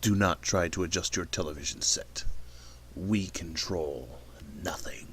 Do not try to adjust your television set. We control nothing.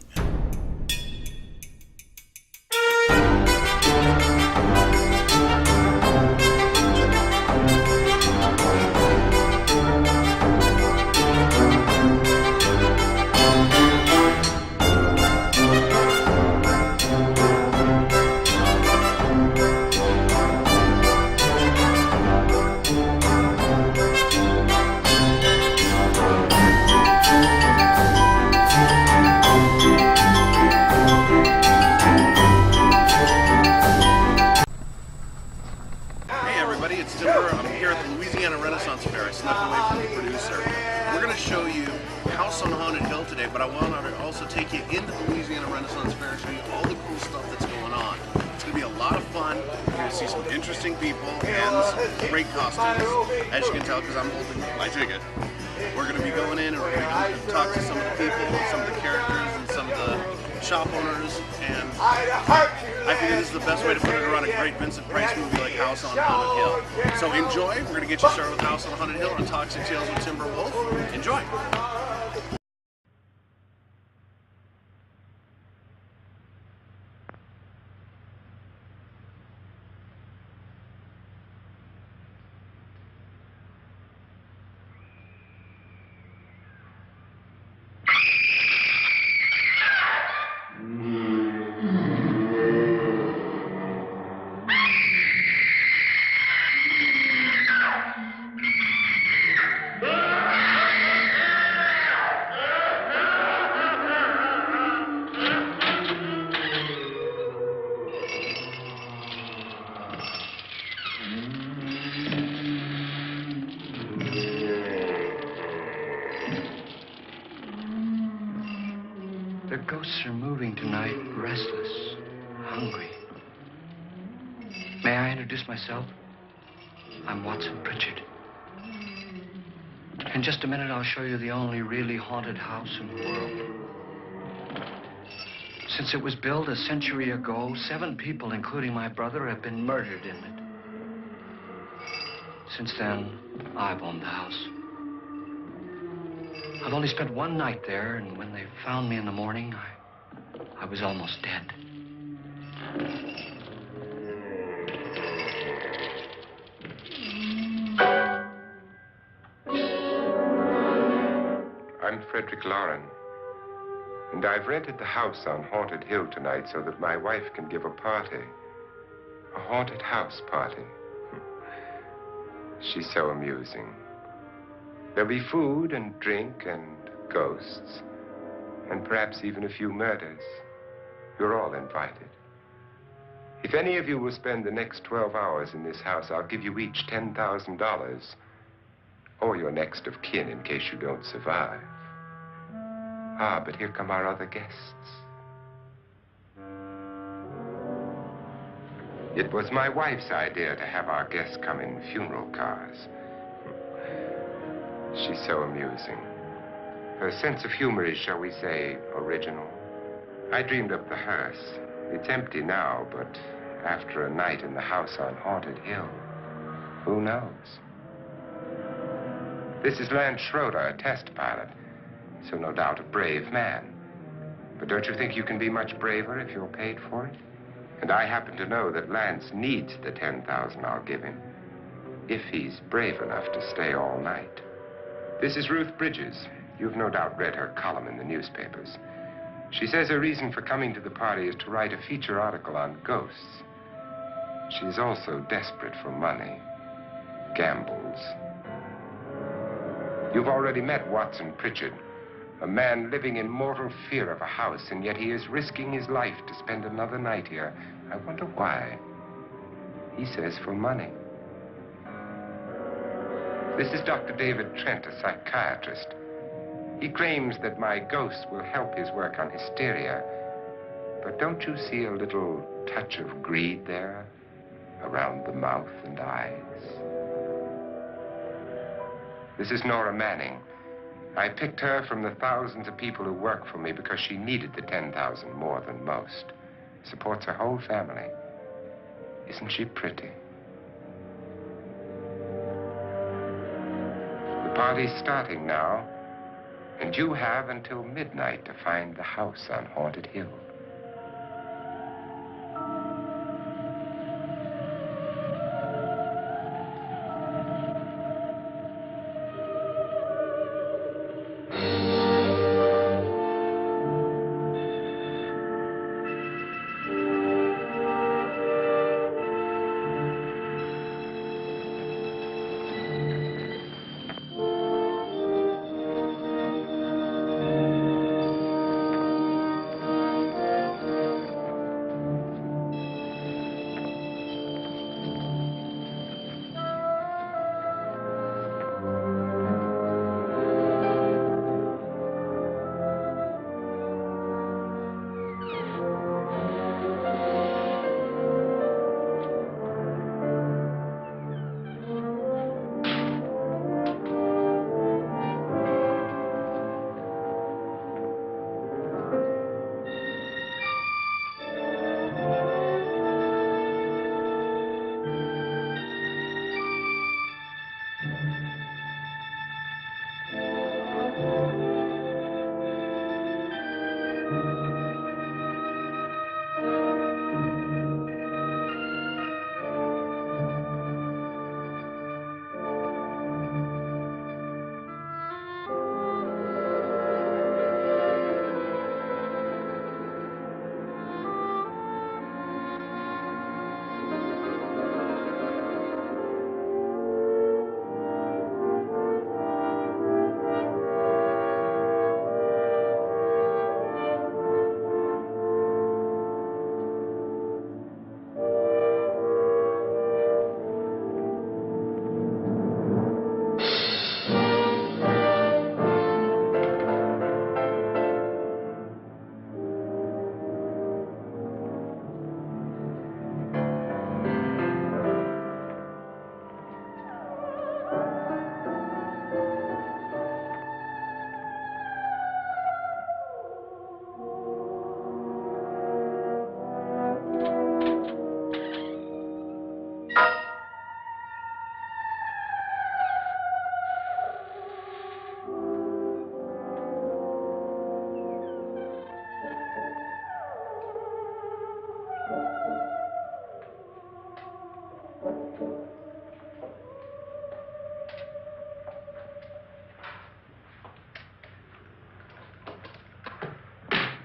It's Timber. I'm here at the Louisiana Renaissance Fair. I snuck away from the producer. We're going to show you House on Haunted Hill today, but I want to also take you into the Louisiana Renaissance Fair and show you all the cool stuff that's going on. It's going to be a lot of fun. You're going to see some interesting people and some great costumes, as you can tell because I'm holding my ticket. We're going to be going in and we're going to talk to some of the people, some of the characters, and some of the shop owners, and I figure this is the best way to put it around a great Vincent Price movie like House on Haunted Hill. So enjoy. We're going to get you started with House on Haunted Hill on Toxic Tales with Timber Wulff. Enjoy. The ghosts are moving tonight, restless, hungry. May I introduce myself? I'm Watson Pritchard. In just a minute, I'll show you the only really haunted house in the world. Since it was built a century ago, 7 people, including my brother, have been murdered in it. Since then, I've owned the house. I've only spent one night there, and when they found me in the morning, I was almost dead. I'm Frederick Lauren, and I've rented the house on Haunted Hill tonight so that my wife can give a party. A haunted house party. She's so amusing. There'll be food and drink and ghosts, and perhaps even a few murders. You're all invited. If any of you will spend the next 12 hours in this house, I'll give you each $10,000, or your next of kin in case you don't survive. Ah, but here come our other guests. It was my wife's idea to have our guests come in funeral cars. She's so amusing. Her sense of humor is, shall we say, original. I dreamed up the hearse. It's empty now, but after a night in the house on Haunted Hill, who knows? This is Lance Schroeder, a test pilot, so no doubt a brave man. But don't you think you can be much braver if you're paid for it? And I happen to know that Lance needs the $10,000 I'll give him, if he's brave enough to stay all night. This is Ruth Bridges. You've no doubt read her column in the newspapers. She says her reason for coming to the party is to write a feature article on ghosts. She's also desperate for money. Gambles. You've already met Watson Pritchard, a man living in mortal fear of a house, and yet he is risking his life to spend another night here. I wonder why. He says for money. This is Dr. David Trent, a psychiatrist. He claims that my ghost will help his work on hysteria. But don't you see a little touch of greed there, around the mouth and eyes? This is Nora Manning. I picked her from the thousands of people who work for me because she needed the $10,000 more than most. Supports her whole family. Isn't she pretty? The Party's starting now, and you have until midnight to find the house on Haunted Hill.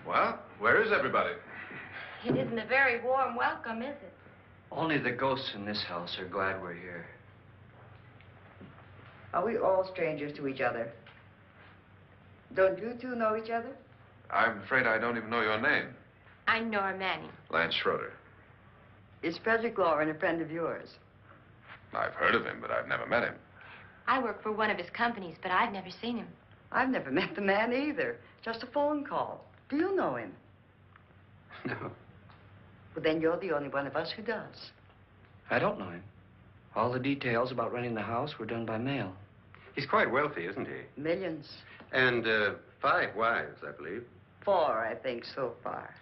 Well, where is everybody? It isn't a very warm welcome, is it? Only the ghosts in this house are glad we're here. Are we all strangers to each other? Don't you two know each other? I'm afraid I don't even know your name. I'm Nora Manning. Lance Schroeder. Is Frederick Lauren a friend of yours? I've heard of him, but I've never met him. I work for one of his companies, but I've never seen him. I've never met the man either. Just a phone call. Do you know him? No, Well, then you're the only one of us who does. I don't know him. All the details about renting the house were done by mail. He's quite wealthy, isn't he? Millions. And 5 wives, I believe. 4, I think, so far.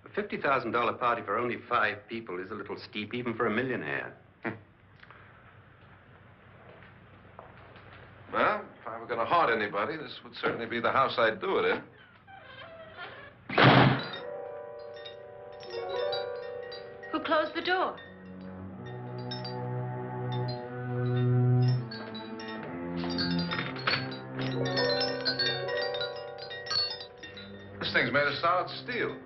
A $50,000 party for only 5 people is a little steep, even for a millionaire. Well, if I were going to haunt anybody, this would certainly be the house I'd do it in. Who closed the door? This thing's made of solid steel.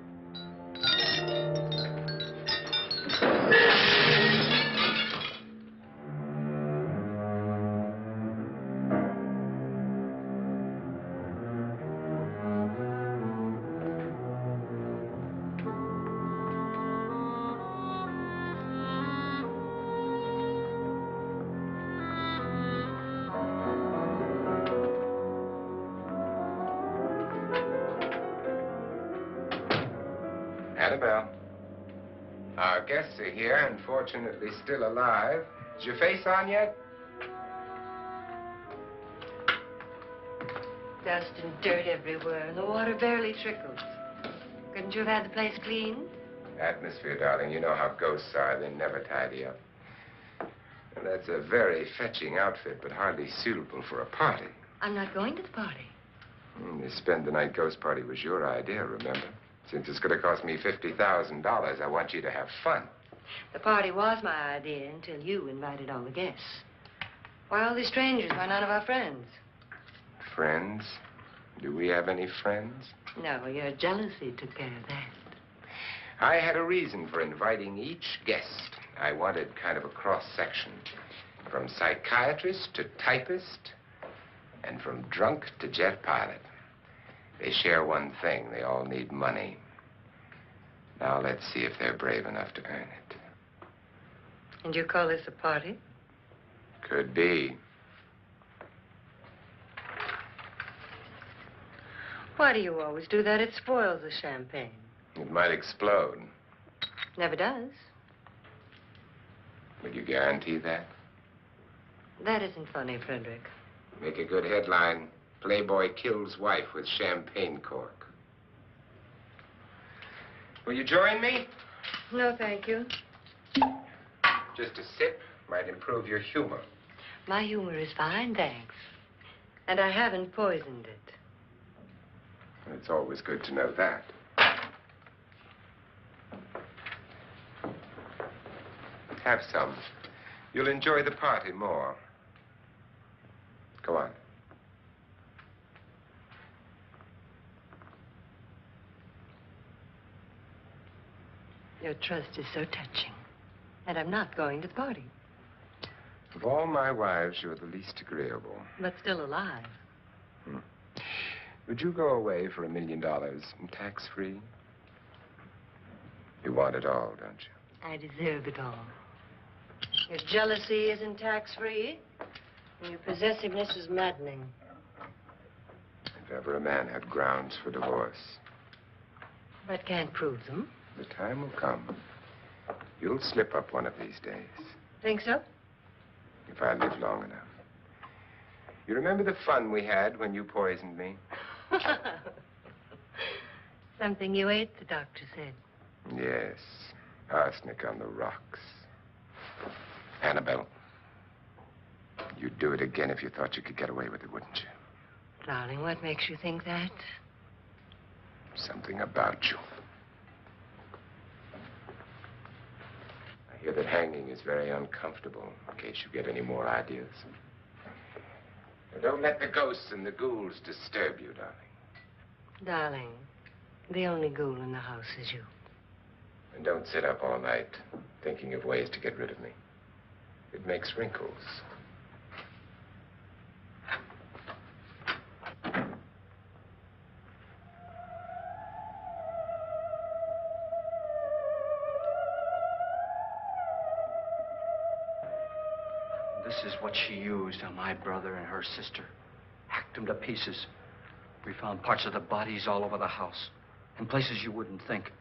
Annabelle. Our guests are here, unfortunately still alive. Is your face on yet? Dust and dirt everywhere, and the water barely trickles. Couldn't you have had the place cleaned? Atmosphere, darling. You know how ghosts are. They never tidy up. That's a very fetching outfit, but hardly suitable for a party. I'm not going to the party. The spend-the-night ghost party was your idea, remember? Since it's going to cost me $50,000, I want you to have fun. The party was my idea until you invited all the guests. Why all these strangers? Why none of our friends? Friends? Do we have any friends? No, your jealousy took care of that. I had a reason for inviting each guest. I wanted kind of a cross-section. From psychiatrist to typist, and from drunk to jet pilot. They share one thing. They all need money. Now let's see if they're brave enough to earn it. And you call this a party? Could be. Why do you always do that? It spoils the champagne. It might explode. Never does. Would you guarantee that? That isn't funny, Frederick. Make a good headline. Playboy kills wife with champagne cork. Will you join me? No, thank you. Just a sip might improve your humor. My humor is fine, thanks. And I haven't poisoned it. It's always good to know that. Have some. You'll enjoy the party more. Go on. Your trust is so touching. And I'm not going to the party. Of all my wives, you're the least agreeable. But still alive. Would you go away for $1 million and tax-free? You want it all, don't you? I deserve it all. Your jealousy isn't tax-free. And your possessiveness is maddening. If ever a man had grounds for divorce, But can't prove them. the time will come. You'll slip up one of these days. Think so? If I live long enough. You remember the fun we had when you poisoned me? Something you ate, the doctor said. Yes. Arsenic on the rocks. Annabelle, you'd do it again if you thought you could get away with it, wouldn't you? Darling, what makes you think that? Something about you. I hear that hanging is very uncomfortable, in case you get any more ideas. Now, don't let the ghosts and the ghouls disturb you, darling. Darling, the only ghoul in the house is you. And don't sit up all night thinking of ways to get rid of me. It makes wrinkles. This is what she used on my brother and her sister. Hacked them to pieces. We found parts of the bodies all over the house. In places you wouldn't think.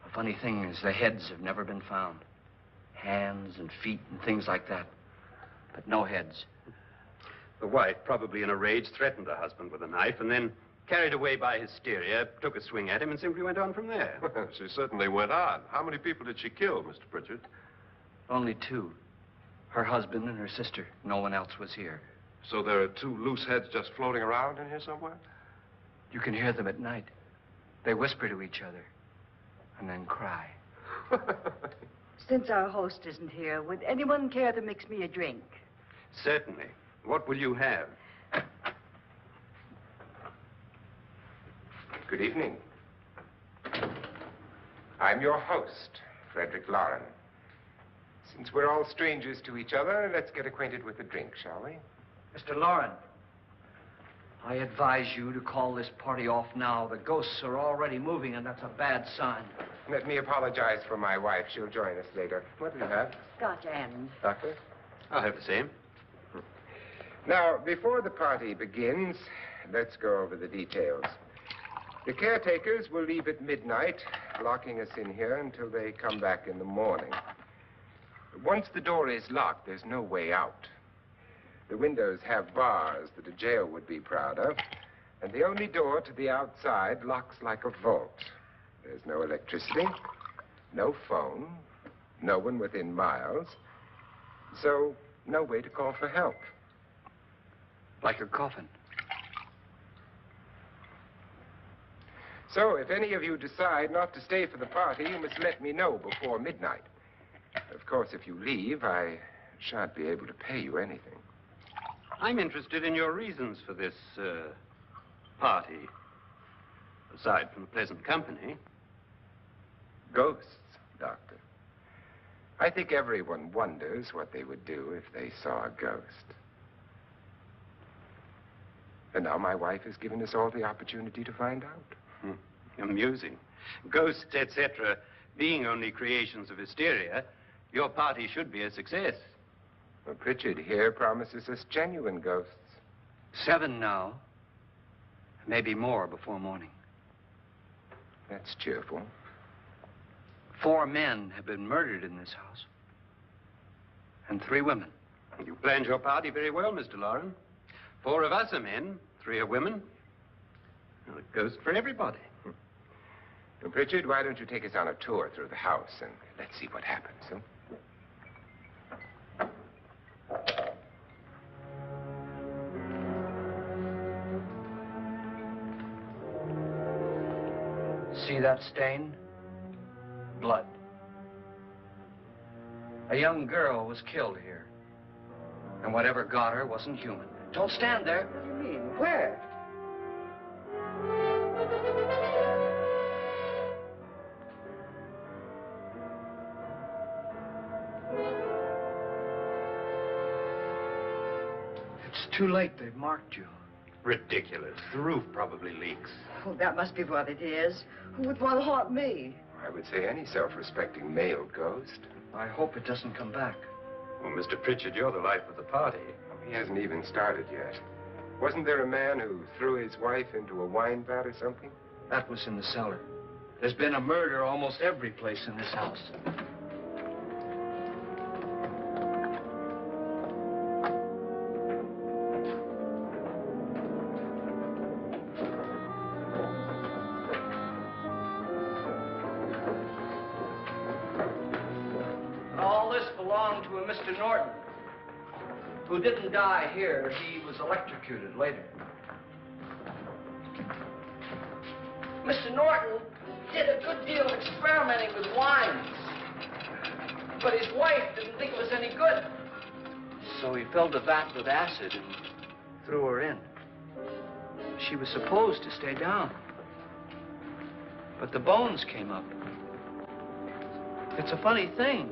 The funny thing is the heads have never been found. Hands and feet and things like that. But no heads. The wife, probably in a rage, threatened her husband with a knife and then, carried away by hysteria, took a swing at him and simply went on from there. She certainly went on. How many people did she kill, Mr. Pritchard? Only two. Her husband and her sister. No one else was here. So there are two loose heads just floating around in here somewhere? You can hear them at night. They whisper to each other and then cry. Since our host isn't here, would anyone care to mix me a drink? Certainly. What will you have? Good evening. I'm your host, Frederick Lauren. Since we're all strangers to each other, let's get acquainted with a drink, shall we? Mr. Lauren, I advise you to call this party off now. The ghosts are already moving, and that's a bad sign. Let me apologize for my wife. She'll join us later. What do you have? Scotch and. Doctor? I'll have the same. Now, before the party begins, let's go over the details. The caretakers will leave at midnight, locking us in here until they come back in the morning. Once the door is locked, there's no way out. The windows have bars that a jail would be proud of, and the only door to the outside locks like a vault. There's no electricity, no phone, no one within miles. So, no way to call for help. Like a coffin. So, if any of you decide not to stay for the party, you must let me know before midnight. Of course, if you leave, I shan't be able to pay you anything. I'm interested in your reasons for this, party. Aside from pleasant company. Ghosts, Doctor. I think everyone wonders what they would do if they saw a ghost. And now my wife has given us all the opportunity to find out. Amusing. Ghosts, etc., being only creations of hysteria, your party should be a success. Well, Pritchard here promises us genuine ghosts. 7 now. Maybe more before morning. That's cheerful. 4 men have been murdered in this house. And 3 women. You planned your party very well, Mr. Loren. 4 of us are men, 3 are women. Well, a ghost for everybody. Well, Pritchard, why don't you take us on a tour through the house and let's see what happens, huh? See that stain? Blood. A young girl was killed here. And whatever got her wasn't human. Don't stand there. What do you mean? Where? It's too late. They've marked you. Ridiculous. The roof probably leaks. Oh, that must be what it is. Who would want to haunt me? I would say any self-respecting male ghost. I hope it doesn't come back. Well, Mr. Pritchard, you're the life of the party. He hasn't even started yet. Wasn't there a man who threw his wife into a wine vat or something? That was in the cellar. There's been a murder almost every place in this house. All this belonged to a Mr. Norton, who didn't die here. He was electrocuted later. Mr. Norton did a good deal of experimenting with wines, but his wife didn't think it was any good. So he filled the vat with acid and threw her in. She was supposed to stay down, but the bones came up. It's a funny thing,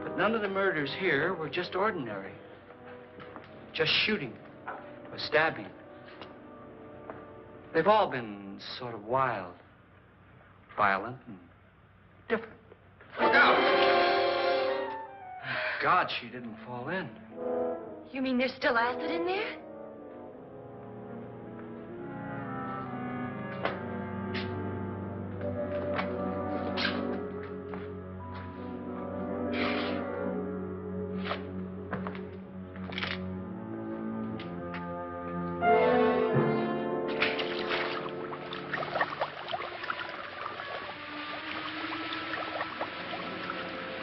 but none of the murders here were just ordinary. Just shooting or stabbing. They've all been sort of wild, violent, and different. Look out! God, she didn't fall in. You mean there's still acid in there?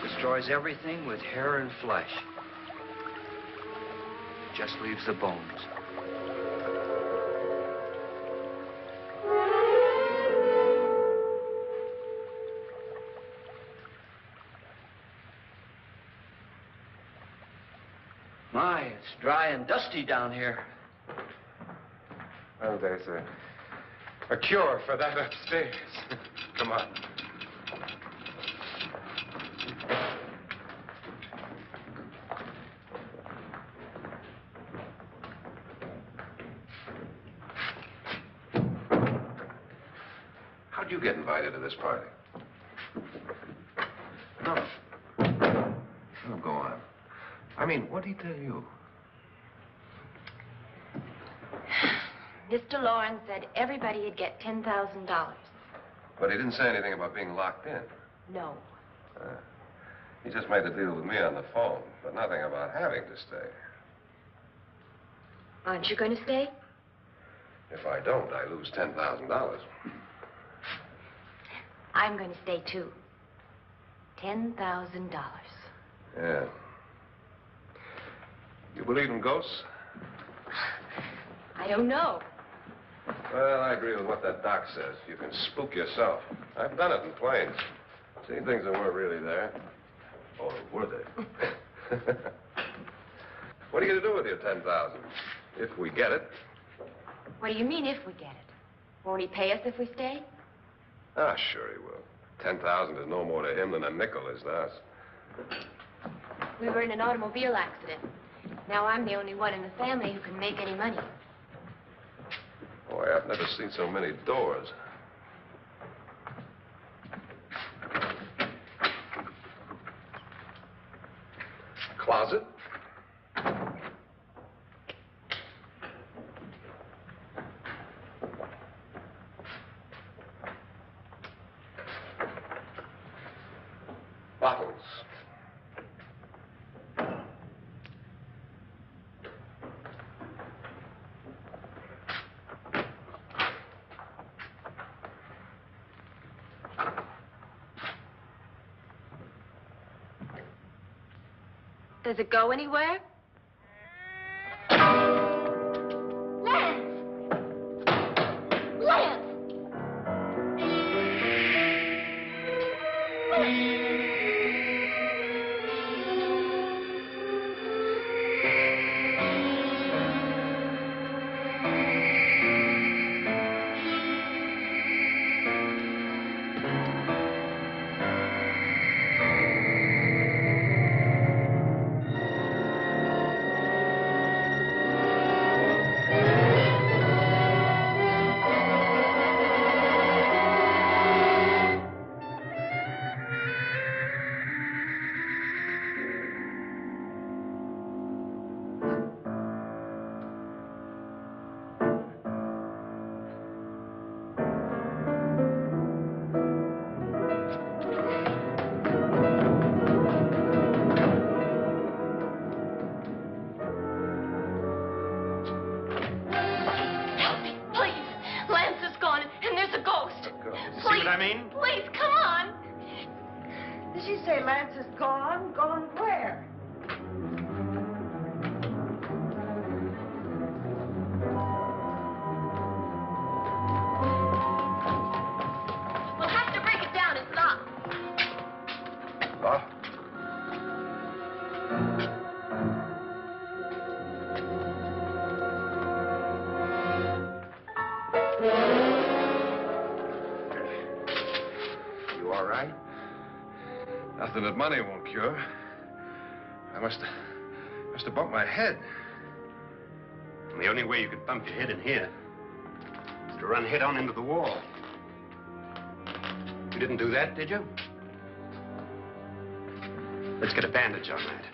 Destroys everything with hair and flesh. Just leaves the bones. My, it's dry and dusty down here. Well, there's a cure for that upstairs. Come on. How'd you get invited to this party? No. Oh, go on. I mean, what'd he tell you? Mr. Loren said everybody'd get $10,000. But he didn't say anything about being locked in. No. He just made a deal with me on the phone, but nothing about having to stay. Aren't you going to stay? If I don't, I lose $10,000. I'm going to stay, too. $10,000. Yeah. You believe in ghosts? I don't know. Well, I agree with what that doc says. You can spook yourself. I've done it in planes. Seen things that weren't really there. Or were they? What are you going to do with your 10,000? If we get it. What do you mean, if we get it? Won't he pay us if we stay? Ah, sure he will. 10,000 is no more to him than a nickel is to us. We were in an automobile accident. Now I'm the only one in the family who can make any money. Boy, I've never seen so many doors. Closet. Bottles. Does it go anywhere? Lance! Lance! Please, come on. Did she say Lance is gone? Gone where? We'll have to break it down. It's locked. Huh? You all right? Nothing that money won't cure. I must have bumped my head. And the only way you could bump your head in here is to run head on into the wall. You didn't do that, did you? Let's get a bandage on that.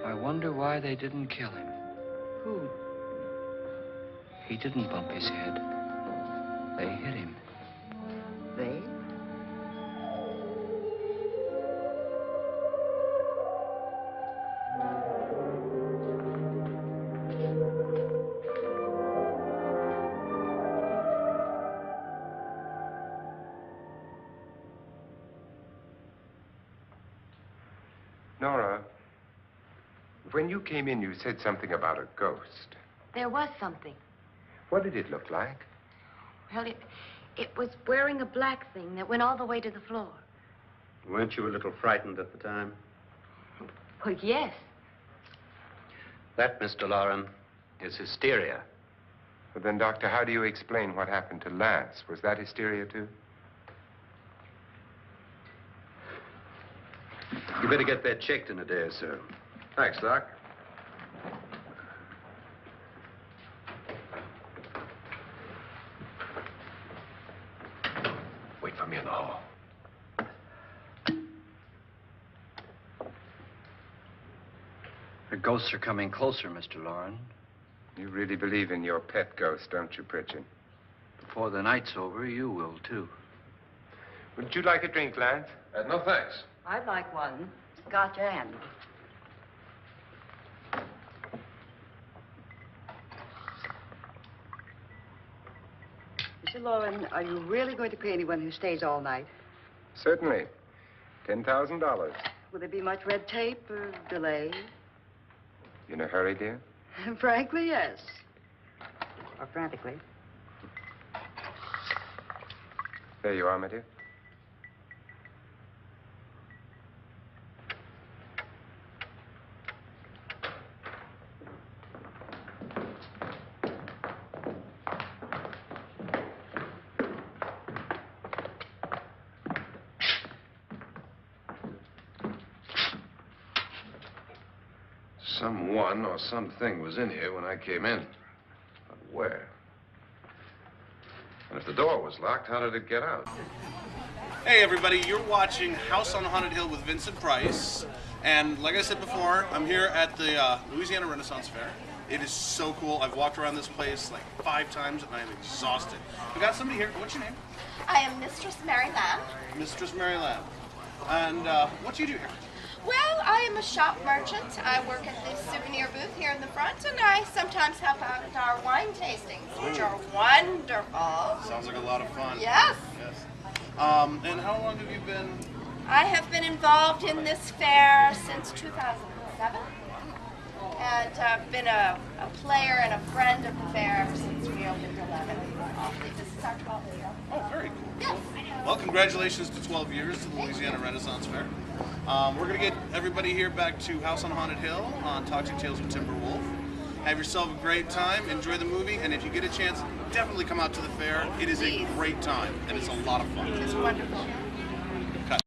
I wonder why they didn't kill him. Who? He didn't bump his head. They hit him. They? Nora, when you came in, you said something about a ghost. There was something. What did it look like? Well, it was wearing a black thing that went all the way to the floor. Weren't you a little frightened at the time? Well, yes. That, Mr. Loren, is hysteria. Well, then, Doctor, how do you explain what happened to Lance? Was that hysteria, too? You better get that checked in a day or so. Thanks, Doc. Wait for me in the hall. The ghosts are coming closer, Mr. Loren. You really believe in your pet ghost, don't you, Pritchard? Before the night's over, you will, too. Would you like a drink, Lance? No, thanks. I'd like one. Scotch and. Mr. Loren, are you really going to pay anyone who stays all night? Certainly. $10,000. Will there be much red tape or delay? You in a hurry, dear? Frankly, yes. Or frantically. There you are, my dear. Someone or something was in here when I came in. But where? And if the door was locked, how did it get out? Hey everybody, you're watching House on Haunted Hill with Vincent Price. And like I said before, I'm here at the Louisiana Renaissance Fair. It is so cool. I've walked around this place like 5 times and I am exhausted. We got somebody here. What's your name? I am Mistress Mary Lamb. Mistress Mary Lamb. And what do you do here? Well, I am a shop merchant. I work at the souvenir booth here in the front, and I sometimes help out at our wine tastings, which are wonderful. Sounds like a lot of fun. Yes. Yes. And how long have you been? I have been involved in this fair since 2007, and I've been a player and a friend of the fair ever since we opened 11. This is our 12th year. Oh, very cool. Yes. Well, congratulations to 12 years to the Louisiana Renaissance Fair. We're going to get everybody here back to House on Haunted Hill on Toxic Tales with Timber Wulff. Have yourself a great time, enjoy the movie, and if you get a chance, definitely come out to the fair. It is a great time, and it's a lot of fun. It's wonderful. Cut.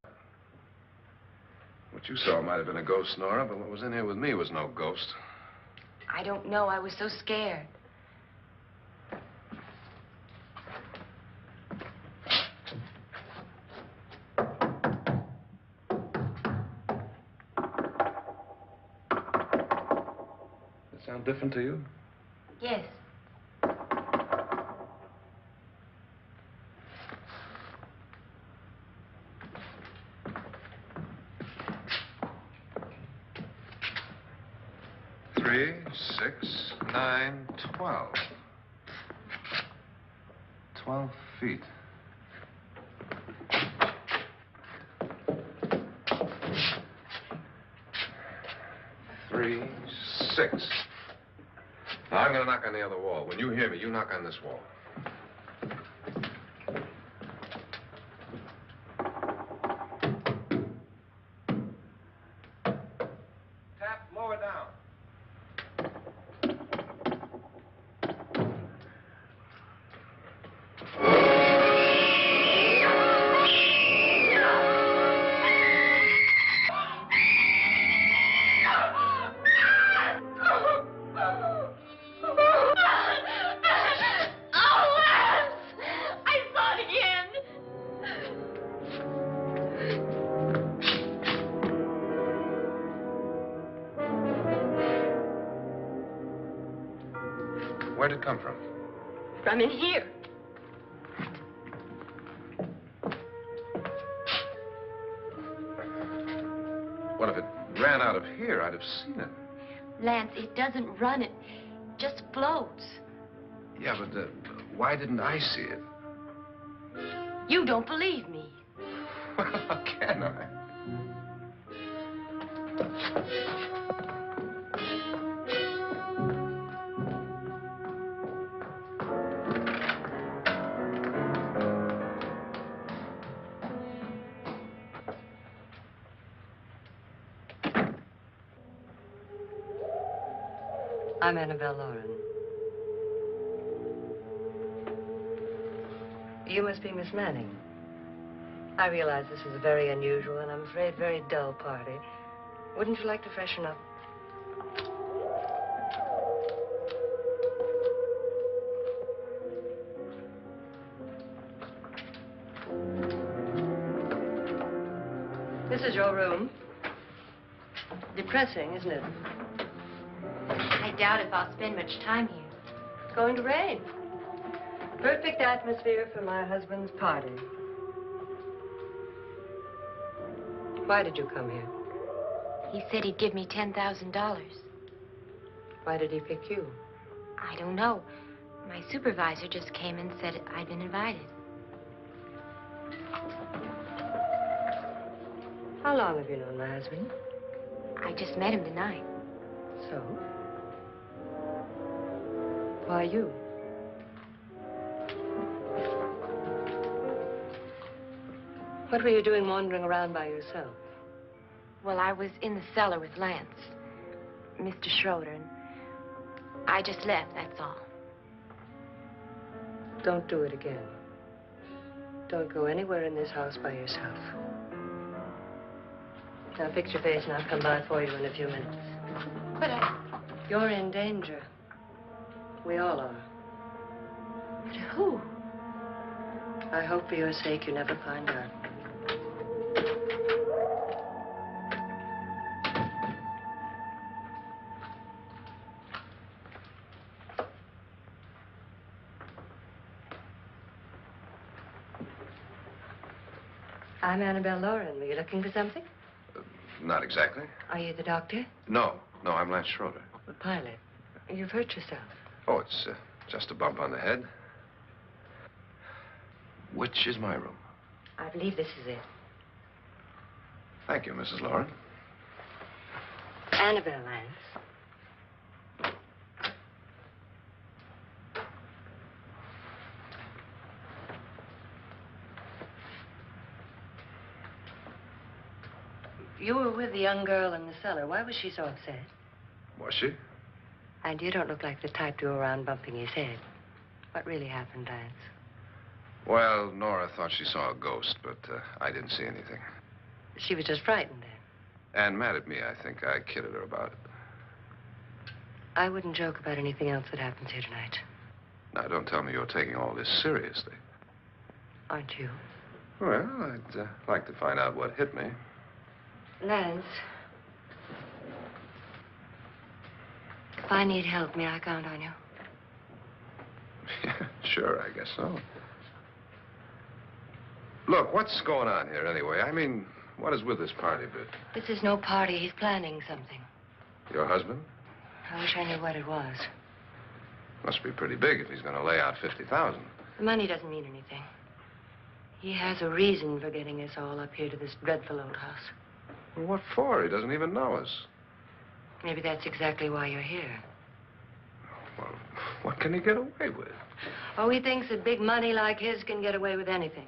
What you saw might have been a ghost, Nora, but what was in here with me was no ghost. I don't know. I was so scared. Sound different to you? Yes. Three, 6, 9, 12. 12 feet. Three, 6. Now, I'm going to knock on the other wall. When you hear me, you knock on this wall. Tap lower down. Where'd it come from? From in here. What if it ran out of here? I'd have seen it. Lance, it doesn't run. It just floats. Yeah, but why didn't I see it? You don't believe me. Well, how can I? I'm Annabelle Lauren. You must be Miss Manning. I realize this is a very unusual and I'm afraid very dull party. Wouldn't you like to freshen up? This is your room. Depressing, isn't it? I doubt if I'll spend much time here. It's going to rain. Perfect atmosphere for my husband's party. Why did you come here? He said he'd give me $10,000. Why did he pick you? I don't know. My supervisor just came and said I'd been invited. How long have you known my husband? I just met him tonight. So? Why you? What were you doing wandering around by yourself? Well, I was in the cellar with Lance, Mr. Schroeder, and I just left, that's all. Don't do it again. Don't go anywhere in this house by yourself. Now fix your face and I'll come by for you in a few minutes. But You're in danger. We all are. But who? I hope for your sake you never find out. I'm Annabelle Lauren. Were you looking for something? Not exactly. Are you the doctor? No, I'm Lance Schroeder. The pilot. You've hurt yourself. Oh, it's just a bump on the head. Which is my room? I believe this is it. Thank you, Mrs. Lauren. Annabelle Lance. You were with the young girl in the cellar. Why was she so upset? Was she? And you don't look like the type to go around bumping his head. What really happened, Lance? Well, Nora thought she saw a ghost, but I didn't see anything. She was just frightened then. And mad at me, I think. I kidded her about it. I wouldn't joke about anything else that happens here tonight. Now, don't tell me you're taking all this seriously. Aren't you? Well, I'd like to find out what hit me. Lance. If I need help, may I count on you? Yeah, sure, I guess so. Look, what's going on here anyway? I mean, what is with this party bit? This is no party. He's planning something. Your husband? I wish I knew what it was. Must be pretty big if he's going to lay out 50,000. The money doesn't mean anything. He has a reason for getting us all up here to this dreadful old house. Well, what for? He doesn't even know us. Maybe that's exactly why you're here. Well, what can he get away with? Oh, he thinks that big money like his can get away with anything.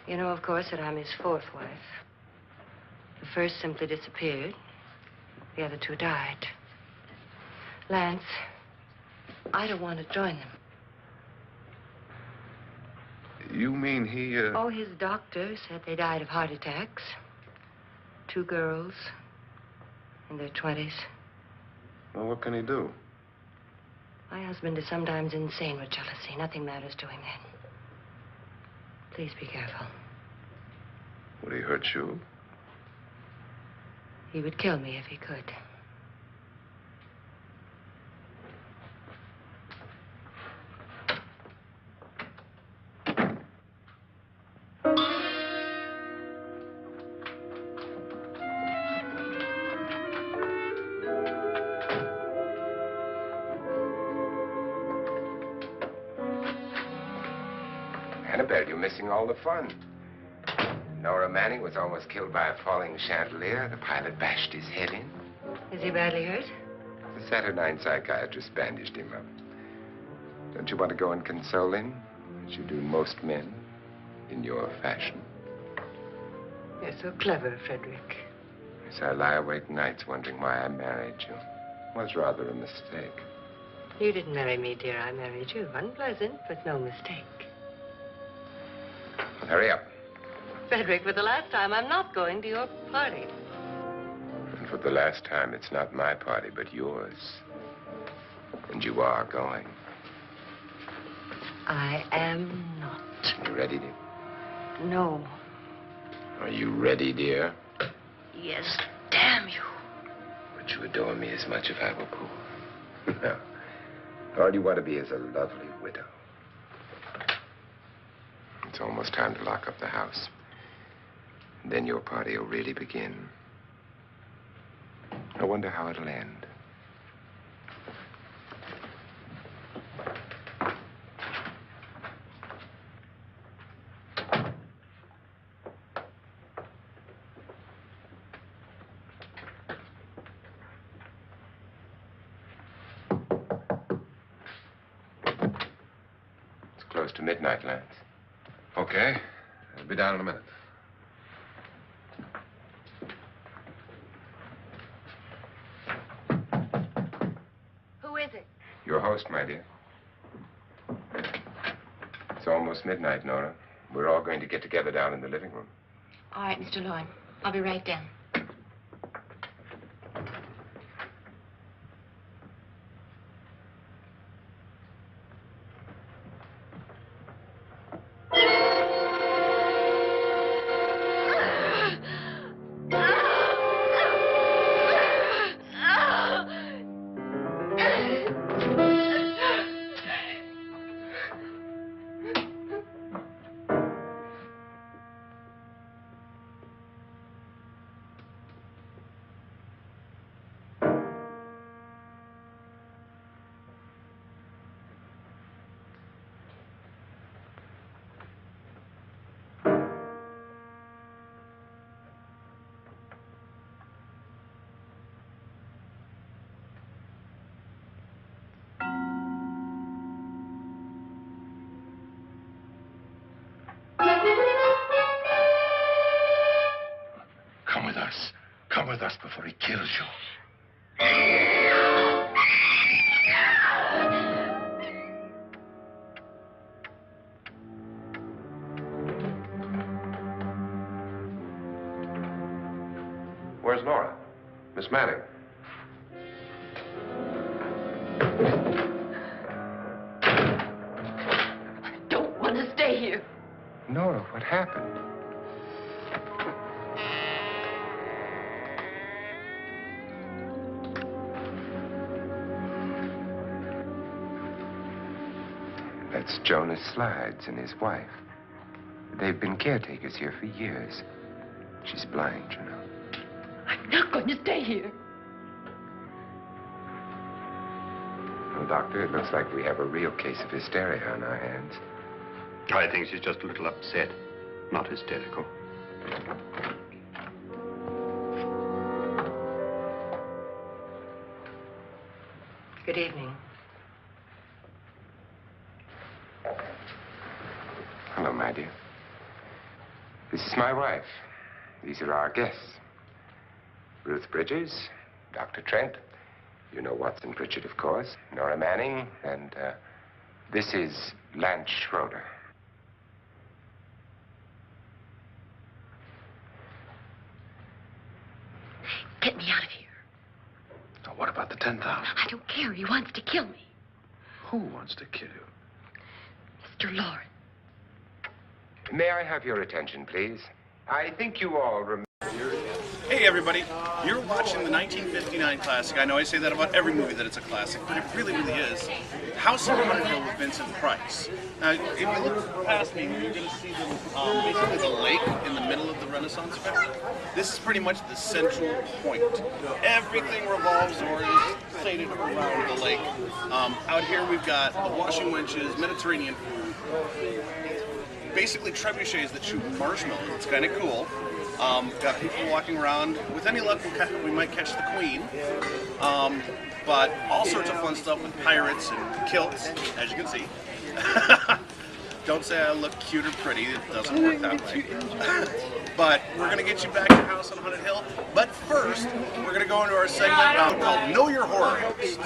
You know, of course, that I'm his fourth wife. The first simply disappeared. The other two died. Lance, I don't want to join them. You mean he, Oh, his doctor said they died of heart attacks. 2 girls in their 20s. Well, what can he do? My husband is sometimes insane with jealousy. Nothing matters to him then. Please be careful. Would he hurt you? He would kill me if he could. Annabelle, you're missing all the fun. Nora Manning was almost killed by a falling chandelier. The pilot bashed his head in. Is he badly hurt? The Saturnine psychiatrist bandaged him up. Don't you want to go and console him, as you do most men, in your fashion? You're so clever, Frederick. As I lie awake nights wondering why I married you. It was rather a mistake. You didn't marry me, dear. I married you. Unpleasant, but no mistake. Hurry up. Frederick, for the last time, I'm not going to your party. And for the last time, it's not my party, but yours. And you are going. I am not. You ready, dear? No. Are you ready, dear? Yes, damn you. Would you adore me as much if I were poor? No. All you want to be is a lovely widow. It's almost time to lock up the house. And then your party will really begin. I wonder how it'll end. to midnight, Lance. Okay. I'll be down in a minute. Who is it? Your host, my dear. It's almost midnight, Nora. We're all going to get together down in the living room. All right, Mr. Lloyd. I'll be right down. Come with us. Come with us before he kills you. Where's Nora? Miss Manning. I don't want to stay here. Nora, what happened? That's Jonas Slides and his wife. They've been caretakers here for years. She's blind, you know. I'm not going to stay here. Well, Doctor, it looks like we have a real case of hysteria on our hands. I think she's just a little upset, not hysterical. Good evening. Hello, my dear. This is my wife. These are our guests. Ruth Bridges, Dr. Trent. You know Watson Pritchard, of course. Nora Manning, and this is Lance Schroeder. Get me out of here. Now, what about the 10,000? I don't care. He wants to kill me. Who wants to kill you? Mr. Lawrence. May I have your attention, please? I think you all remember... Hey everybody, you're watching the 1959 classic. I know I say that about every movie that it's a classic, but it really, really is. House on Haunted Hill with Vincent Price. Now, if you look past me, you're going to see basically the lake in the middle of the Renaissance Fair. This is pretty much the central point. Everything revolves or is plated around the lake. Out here we've got the washing wenches, Mediterranean food, basically trebuchets that shoot marshmallows. It's kind of cool. Got people walking around. With any luck, we might catch the queen. But all sorts of fun stuff with pirates and kilts, as you can see. Don't say I look cute or pretty. It doesn't work that way. But we're going to get you back to House on Haunted Hill. But first, we're going to go into our segment called Know Your Horror Host.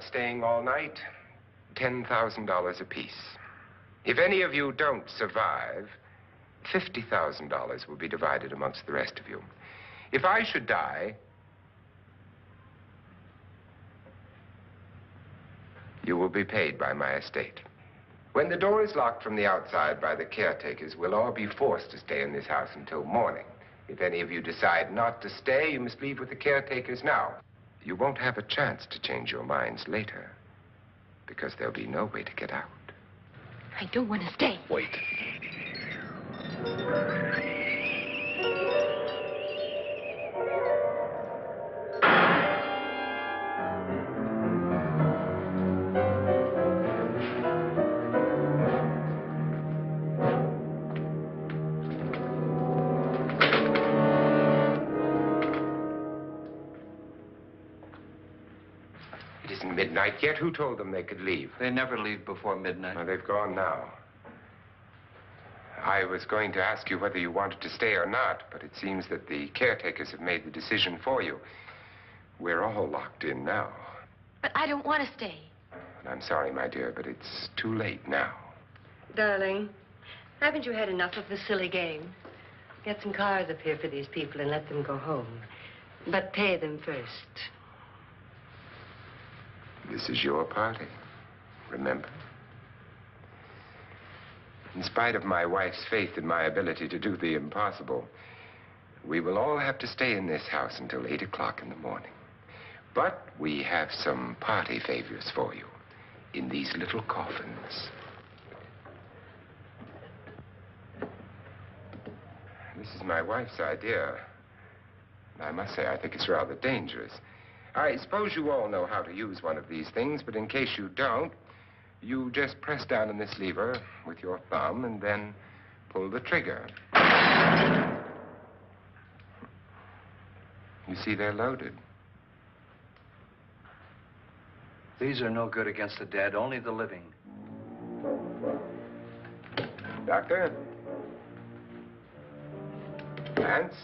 Staying all night, $10,000 apiece. If any of you don't survive, $50,000 will be divided amongst the rest of you. If I should die, You will be paid by my estate. When the door is locked from the outside by the caretakers, we'll all be forced to stay in this house until morning. If any of you decide not to stay, you must leave with the caretakers now. You won't have a chance to change your minds later, because there'll be no way to get out. I don't want to stay. Wait. It isn't midnight yet. Who told them they could leave? They never leave before midnight. Well, they've gone now. I was going to ask you whether you wanted to stay or not, but it seems that the caretakers have made the decision for you. We're all locked in now. But I don't want to stay. And I'm sorry, my dear, but it's too late now. Darling, haven't you had enough of the silly game? Get some cars up here for these people and let them go home. But pay them first. This is your party, remember? In spite of my wife's faith in my ability to do the impossible, we will all have to stay in this house until 8 o'clock in the morning. But we have some party favors for you in these little coffins. This is my wife's idea. I must say, I think it's rather dangerous. I suppose you all know how to use one of these things, but in case you don't, you just press down on this lever with your thumb and then pull the trigger. You see, they're loaded. These are no good against the dead, only the living. Doctor? Lance?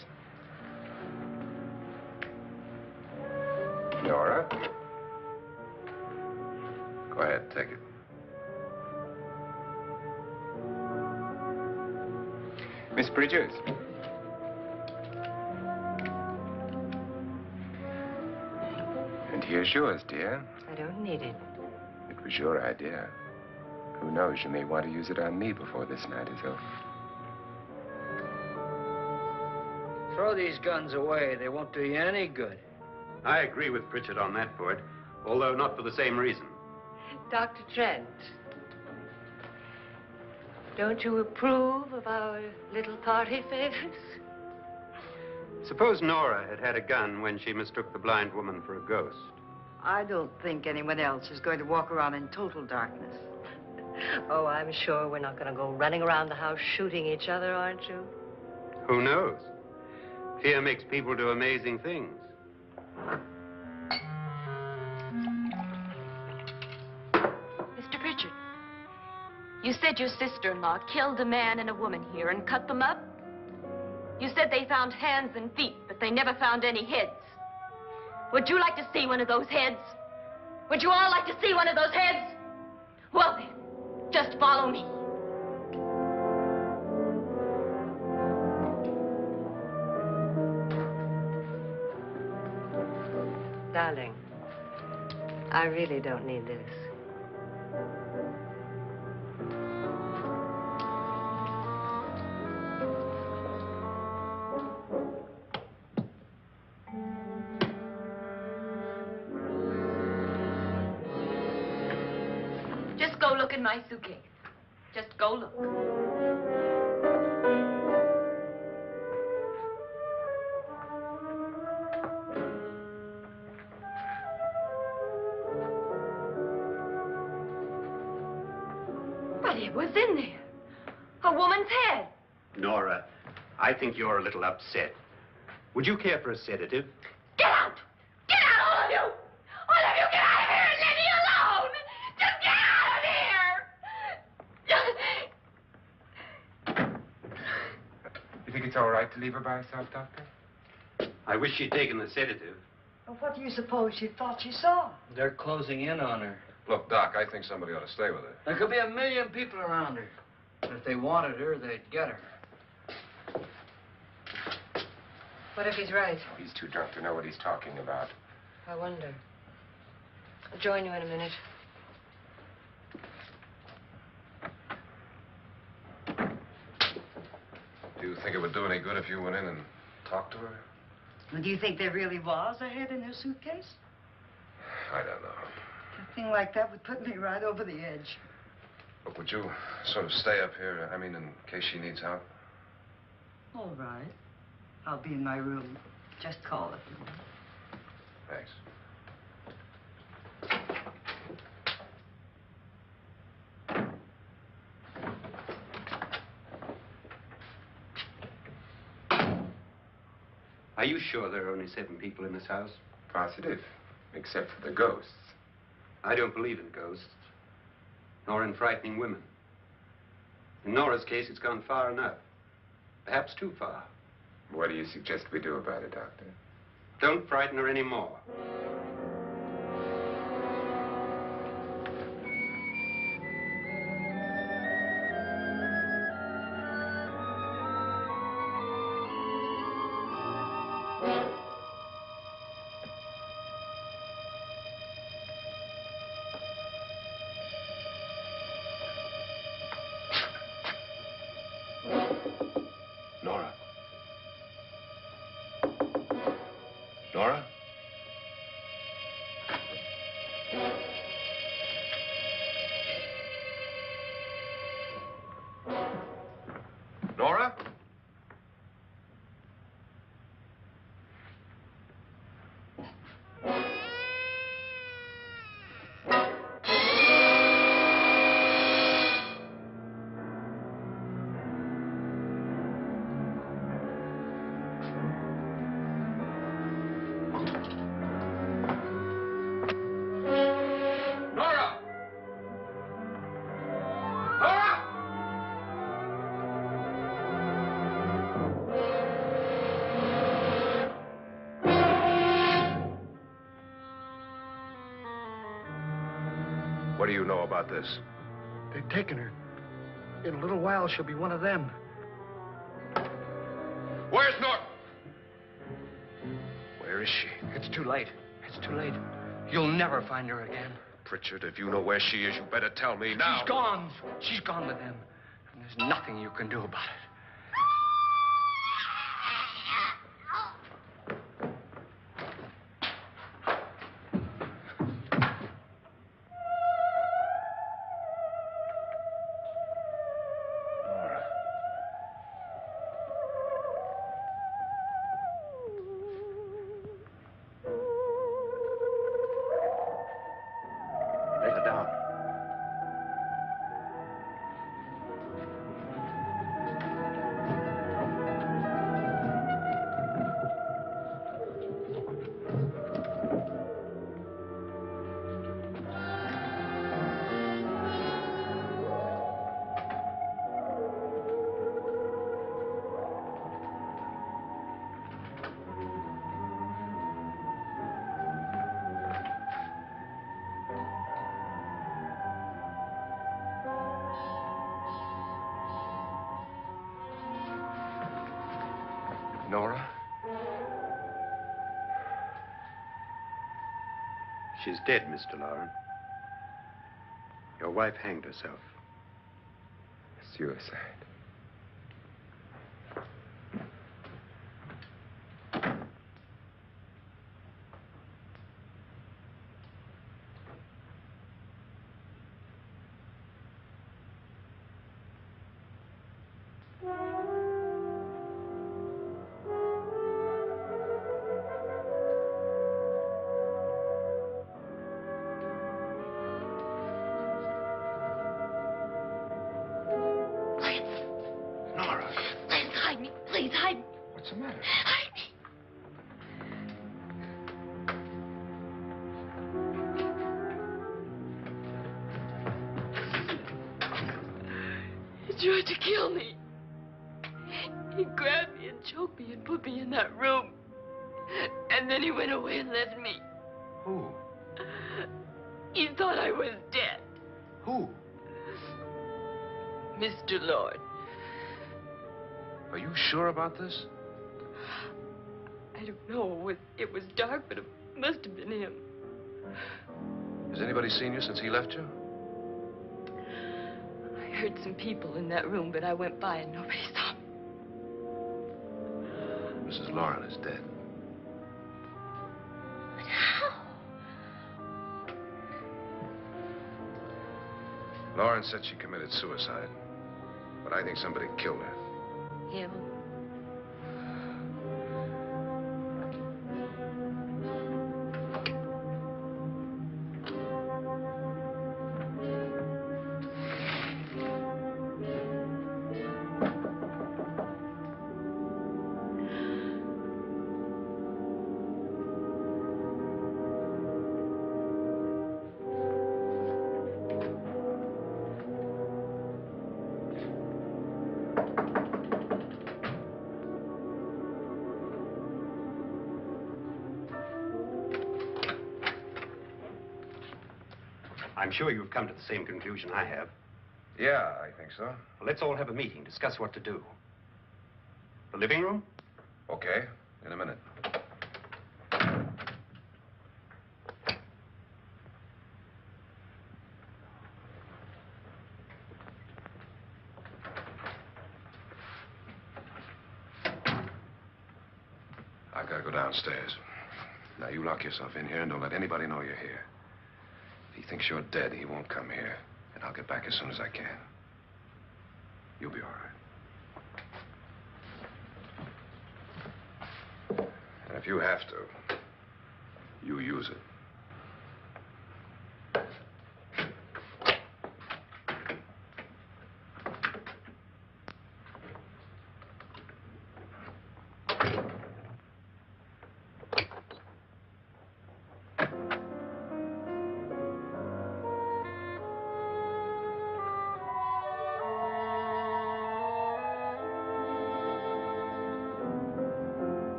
Nora? Go ahead, take it. Miss Bridges? And here's yours, dear. I don't need it. It was your idea. Who knows, you may want to use it on me before this night is over. Throw these guns away. They won't do you any good. I agree with Pritchard on that point, although not for the same reason. Dr. Trent, don't you approve of our little party favors? Suppose Nora had had a gun when she mistook the blind woman for a ghost. I don't think anyone else is going to walk around in total darkness. Oh, I'm sure we're not going to go running around the house shooting each other, aren't you? Who knows? Fear makes people do amazing things. Mr. Pritchard, you said your sister-in-law killed a man and a woman here and cut them up? You said they found hands and feet, but they never found any heads. Would you like to see one of those heads? Would you all like to see one of those heads? Well then, just follow me. Darling, I really don't need this. Just go look in my suitcase. Just go look. But it was in there. A woman's head. Nora, I think you're a little upset. Would you care for a sedative? Get out! Get out, all of you! All of you, get out of here and leave me alone! Just get out of here! You think it's all right to leave her by herself, Doctor? I wish she'd taken the sedative. Well, what do you suppose she thought she saw? They're closing in on her. Look, Doc, I think somebody ought to stay with her. There could be 1 million people around her. But if they wanted her, they'd get her. What if he's right? Oh, he's too drunk to know what he's talking about. I wonder. I'll join you in a minute. Do you think it would do any good if you went in and talked to her? Well, do you think there really was a head in her suitcase? I don't know. A thing like that would put me right over the edge. Look, would you sort of stay up here, I mean, in case she needs help? All right. I'll be in my room. Just call if you want. Thanks. Are you sure there are only 7 people in this house? Positive, except for the ghosts. I don't believe in ghosts, nor in frightening women. In Nora's case, it's gone far enough. Perhaps too far. What do you suggest we do about it, Doctor? Don't frighten her anymore. Nora? Nora? Nora? Nora! Nora! What do you know about this? They've taken her. In a little while, she'll be one of them. Where's Nora? Where is she? It's too late. It's too late. You'll never find her again. Pritchard, if you know where she is, you better tell me now. She's gone. She's gone with them. And there's nothing you can do about it. Lay her down. Nora? She's dead, Mr. Lauren. Your wife hanged herself. Suicide. Nora? Please hide me. Please hide me. What's the matter? Hide me. He tried to kill me. He grabbed me and choked me and put me in that room. And then he went away and left me. Who? He thought I was dead. Who? Mr. Lord. Are you sure about this? I don't know. It was dark, but it must have been him. Has anybody seen you since he left you? I heard some people in that room, but I went by and nobody saw me. Mrs. Lauren is dead. But how? Lauren said she committed suicide, but I think somebody killed her. Him? I'm sure you've come to the same conclusion I have. Yeah, I think so. Well, let's all have a meeting, discuss what to do. The living room? Okay, in a minute. I've got to go downstairs. Now, you lock yourself in here and don't let anybody know you're here. If he thinks you're dead, he won't come here. And I'll get back as soon as I can. You'll be all right. And if you have to, you use it.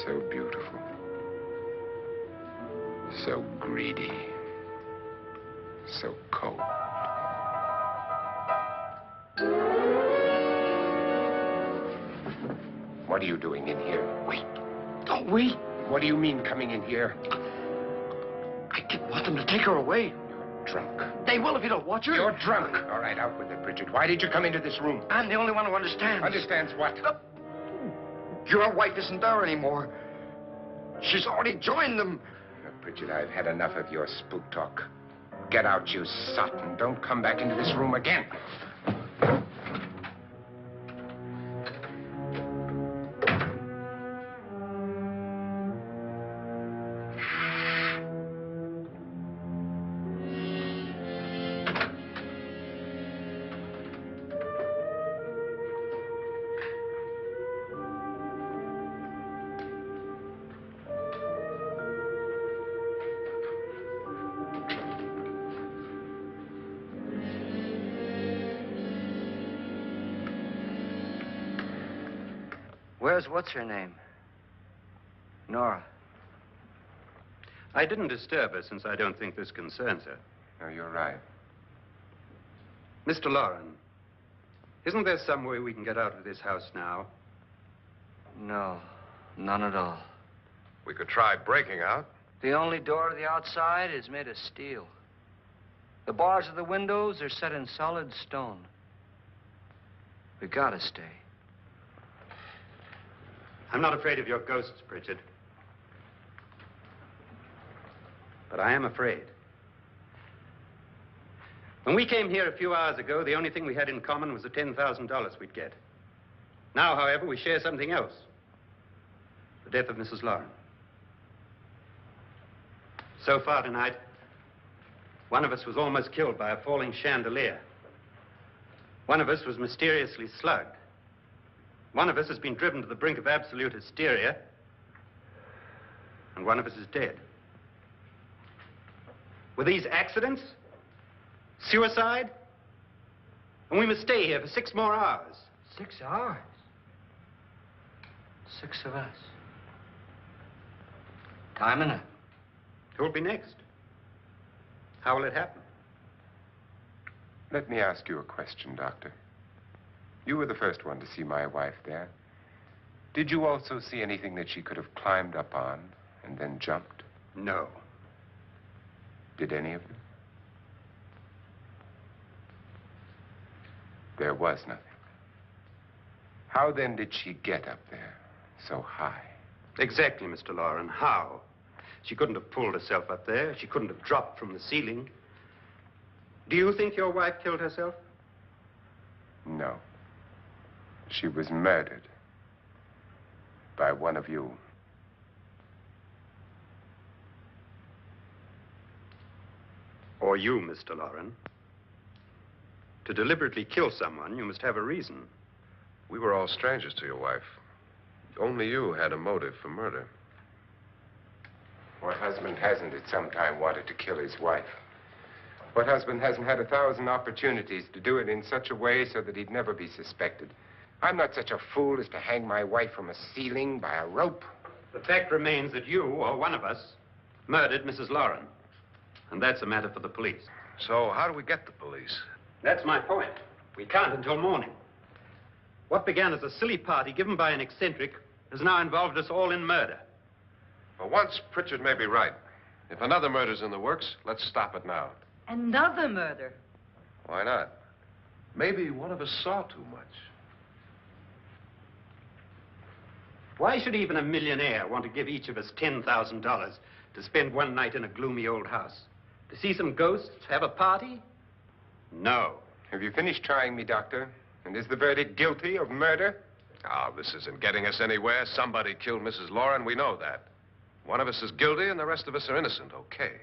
So beautiful. So greedy. So cold. What are you doing in here? Wait. Don't wait. What do you mean coming in here? I didn't want them to take her away. Drunk. They will if you don't watch her. You're drunk. All right, out with it, Bridget. Why did you come into this room? I'm the only one who understands. Understands what? Your wife isn't there anymore. She's already joined them. Bridget, I've had enough of your spook talk. Get out, you sot, and don't come back into this room again. Where's what's-her-name? Nora. I didn't disturb her since I don't think this concerns her. No, you're right. Mr. Lauren, isn't there some way we can get out of this house now? No, none at all. We could try breaking out. The only door to the outside is made of steel. The bars of the windows are set in solid stone. We gotta stay. I'm not afraid of your ghosts, Bridget. But I am afraid. When we came here a few hours ago, the only thing we had in common was the $10,000 we'd get. Now, however, we share something else. The death of Mrs. Lauren. So far tonight, one of us was almost killed by a falling chandelier. One of us was mysteriously slugged. One of us has been driven to the brink of absolute hysteria, and one of us is dead. Were these accidents? Suicide? And we must stay here for 6 more hours. 6 hours? 6 of us. Time enough. Who'll be next? How will it happen? Let me ask you a question, Doctor. You were the first one to see my wife there. Did you also see anything that she could have climbed up on and then jumped? No. Did any of you? There was nothing. How then did she get up there so high? Exactly, Mr. Loren. How? She couldn't have pulled herself up there. She couldn't have dropped from the ceiling. Do you think your wife killed herself? No. She was murdered by one of you. Or you, Mr. Loren. To deliberately kill someone, you must have a reason. We were all strangers to your wife. Only you had a motive for murder. What husband hasn't at some time wanted to kill his wife? What husband hasn't had 1,000 opportunities to do it in such a way so that he'd never be suspected? I'm not such a fool as to hang my wife from a ceiling by a rope. The fact remains that you, or one of us, murdered Mrs. Loren. And that's a matter for the police. So how do we get the police? That's my point. We can't until morning. What began as a silly party given by an eccentric has now involved us all in murder. For once, Pritchard may be right. If another murder's in the works, let's stop it now. Another murder? Why not? Maybe one of us saw too much. Why should even a millionaire want to give each of us $10,000 to spend one night in a gloomy old house? To see some ghosts, have a party? No. Have you finished trying me, Doctor? And is the verdict guilty of murder? Oh, this isn't getting us anywhere. Somebody killed Mrs. Loren, we know that. One of us is guilty and the rest of us are innocent, okay.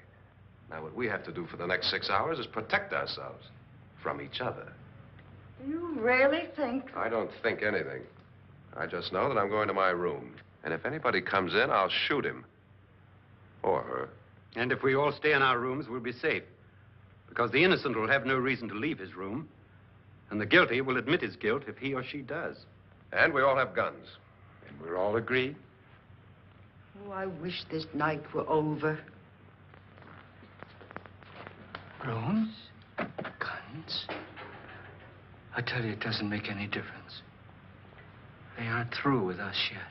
Now, what we have to do for the next 6 hours is protect ourselves from each other. You really think? I don't think anything. I just know that I'm going to my room. And if anybody comes in, I'll shoot him. Or her. And if we all stay in our rooms, we'll be safe. Because the innocent will have no reason to leave his room. And the guilty will admit his guilt if he or she does. And we all have guns. And we're all agreed? Oh, I wish this night were over. Rooms? Guns? I tell you, it doesn't make any difference. They aren't through with us yet.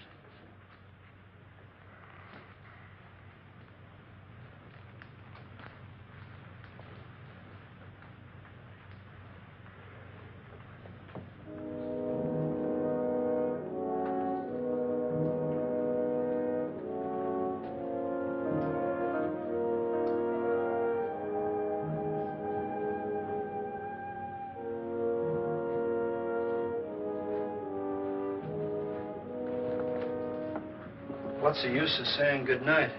What's the use of saying good night?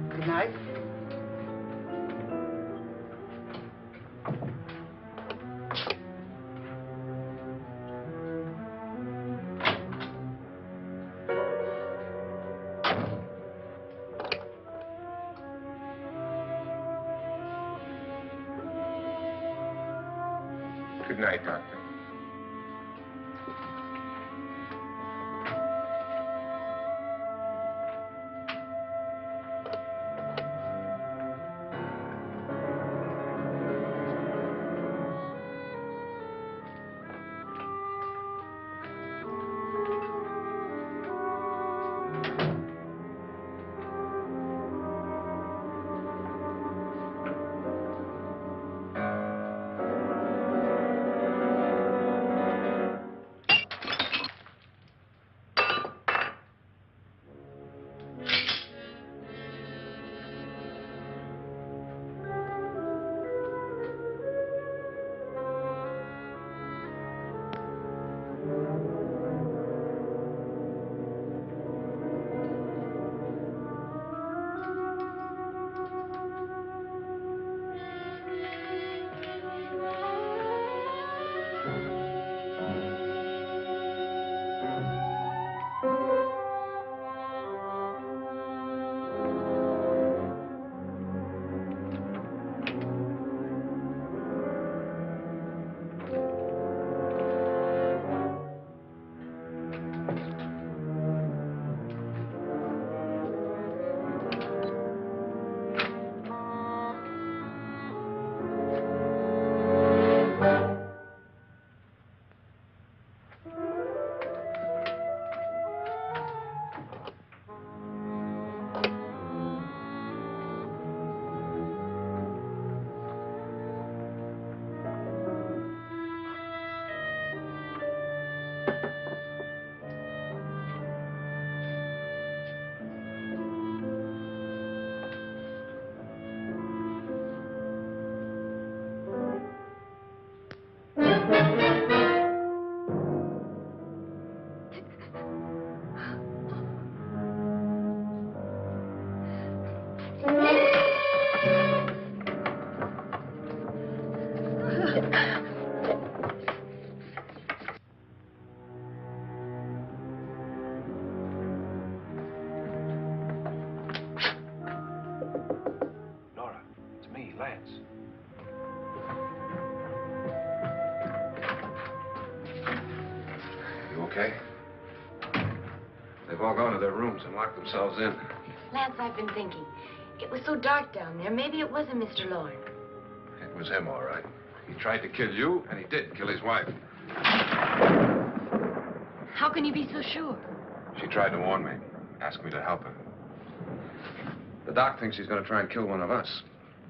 Good night. Good night, Doctor. okay? They've all gone to their rooms and locked themselves in. Lance, I've been thinking. It was so dark down there. Maybe it wasn't Mr. Lorne. It was him, all right. He tried to kill you, and he did kill his wife. How can you be so sure? She tried to warn me, asked me to help her. The doc thinks he's going to try and kill one of us.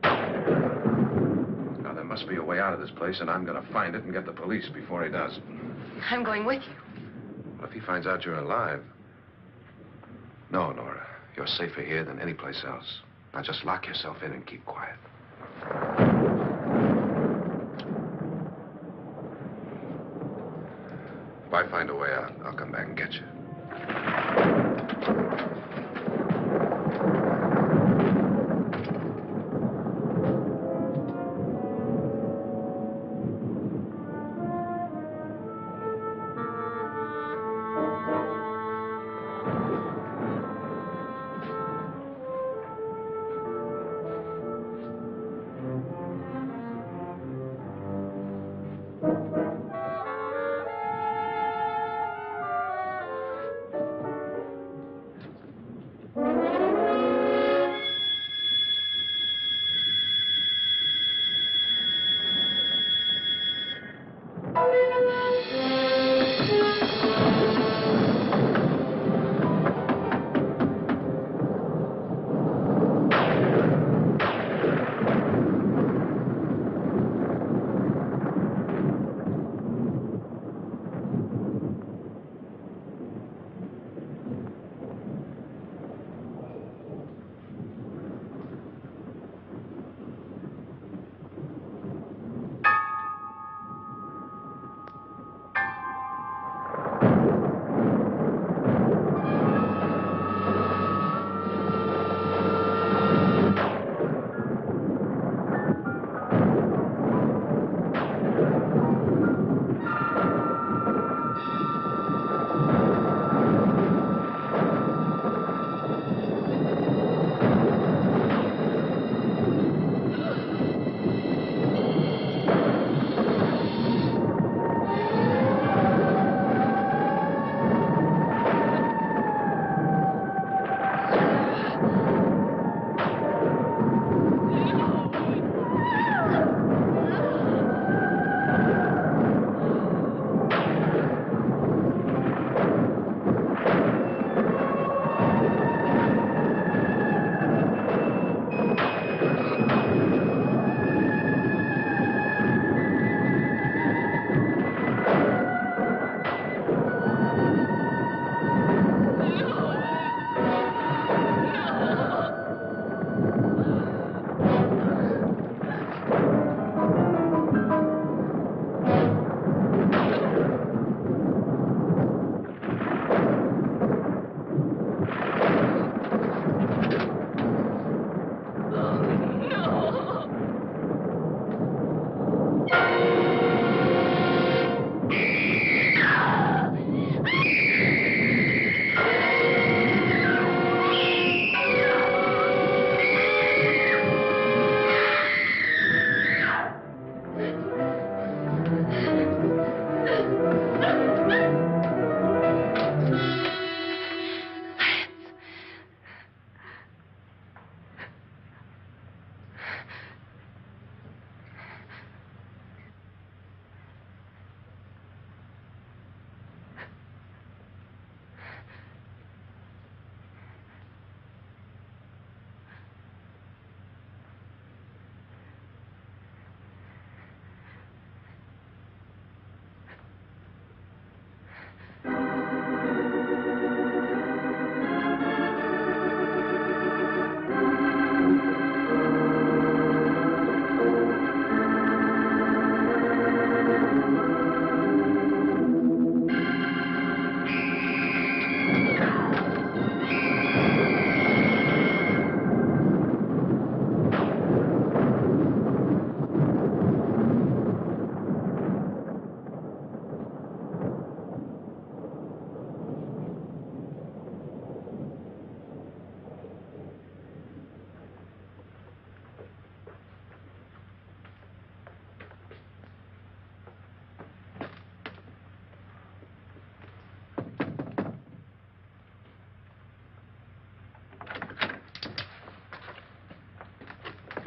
Now, there must be a way out of this place, and I'm going to find it and get the police before he does. I'm going with you. What if he finds out you're alive? No, Nora. You're safer here than any place else. Now, just lock yourself in and keep quiet. If I find a way out, I'll come back and get you.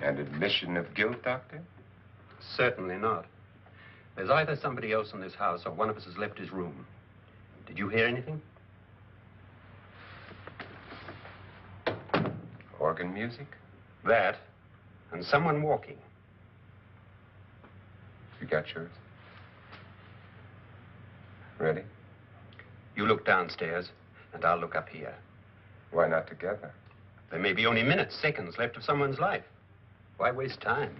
An admission of guilt, Doctor? Certainly not. There's either somebody else in this house or one of us has left his room. Did you hear anything? Organ music? That, and someone walking. You got yours? Ready? You look downstairs, and I'll look up here. Why not together? There may be only minutes, seconds left of someone's life. Why waste time?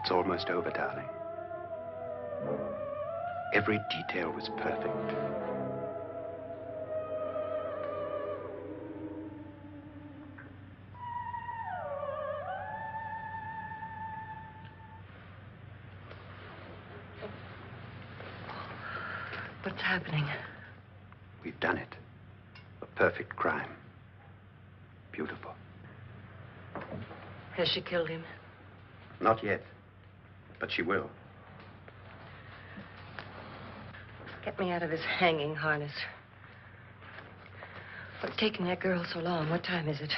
It's almost over, darling. Every detail was perfect. What's happening? We've done it. A perfect crime. Beautiful. Has she killed him? Not yet, but she will. Get me out of this hanging harness. What's taking that girl so long? What time is it?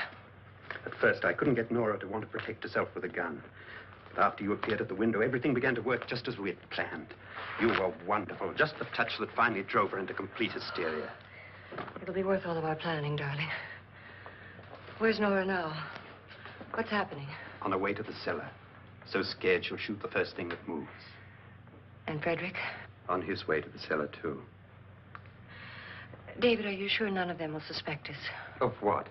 At first, I couldn't get Nora to want to protect herself with a gun. But after you appeared at the window, everything began to work just as we had planned. You were wonderful. Just the touch that finally drove her into complete hysteria. It'll be worth all of our planning, darling. Where's Nora now? What's happening? On her way to the cellar. So scared she'll shoot the first thing that moves. And Frederick? On his way to the cellar, too. David, are you sure none of them will suspect us? Of what?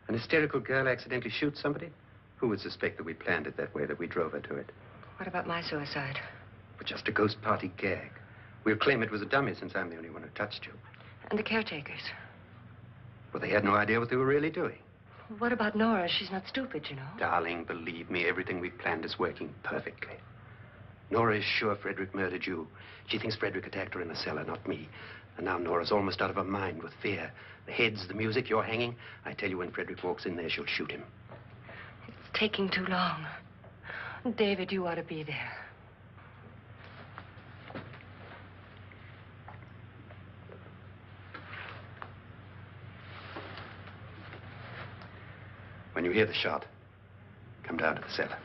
An hysterical girl accidentally shoots somebody? Who would suspect that we planned it that way, that we drove her to it? What about my suicide? But just a ghost party gag. We'll claim it was a dummy since I'm the only one who touched you. And the caretakers? Well, they had no idea what they were really doing. What about Nora? She's not stupid, you know. Darling, believe me, everything we've planned is working perfectly. Nora is sure Frederick murdered you. She thinks Frederick attacked her in the cellar, not me. And now Nora's almost out of her mind with fear. The heads, the music, you're hanging. I tell you, when Frederick walks in there, she'll shoot him. It's taking too long. David, you ought to be there. When you hear the shot, come down to the cellar.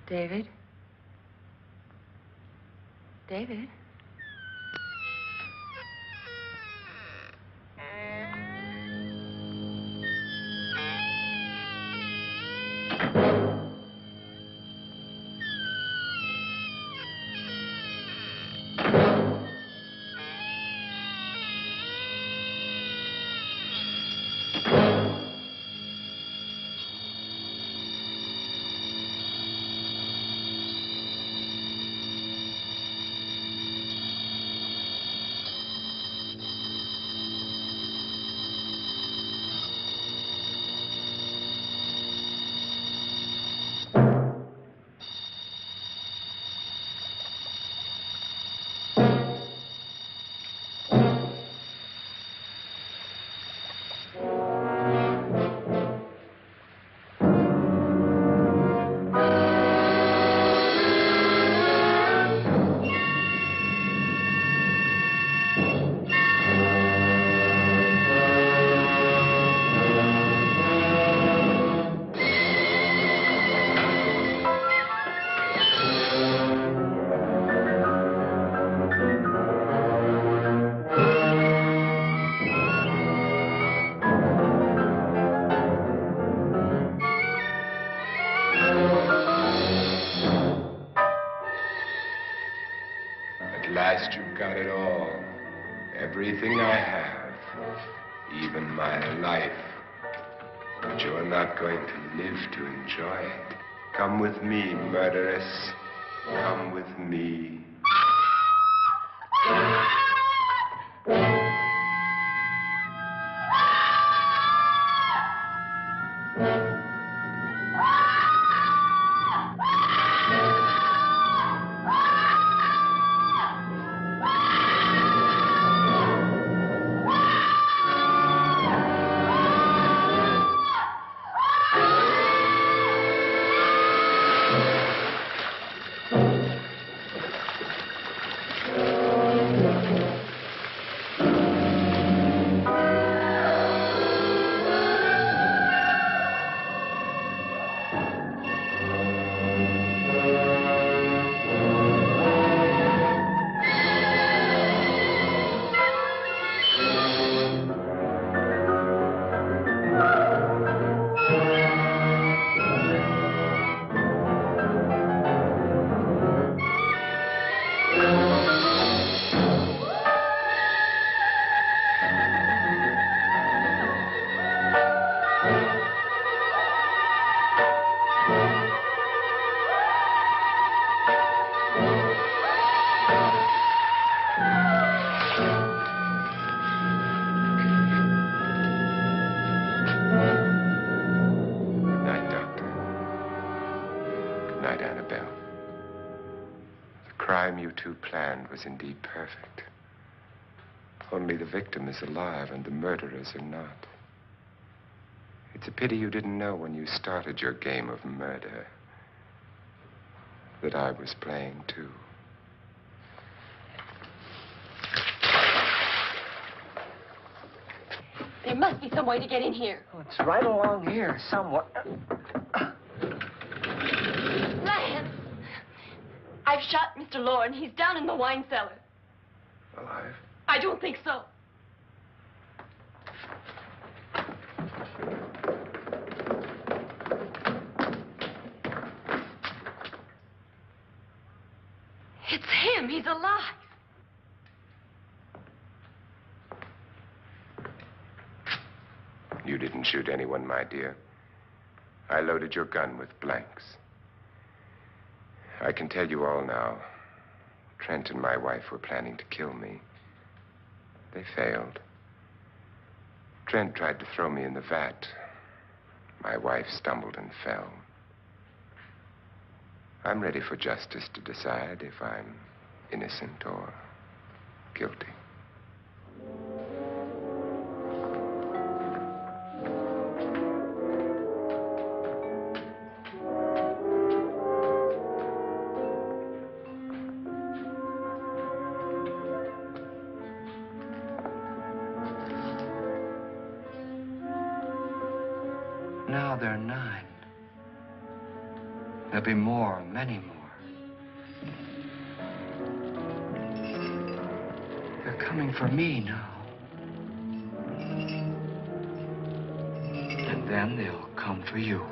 David? David? At last you've got it all. Everything I have. Even my life. But you're not going to live to enjoy it. Come with me, murderess. Come with me. You two planned was indeed perfect. Only the victim is alive and the murderers are not. It's a pity you didn't know when you started your game of murder that I was playing too. There must be some way to get in here. Oh, it's right along here, somewhat. Lance! I've shot Mr. Loren. He's down in the wine cellar. Alive? I don't think so. It's him. He's alive. You didn't shoot anyone, my dear. I loaded your gun with blanks. I can tell you all now. Trent and my wife were planning to kill me. They failed. Trent tried to throw me in the vat. My wife stumbled and fell. I'm ready for justice to decide if I'm innocent or guilty. Now they're 9. There'll be more, many more. They're coming for me now. And then they'll come for you.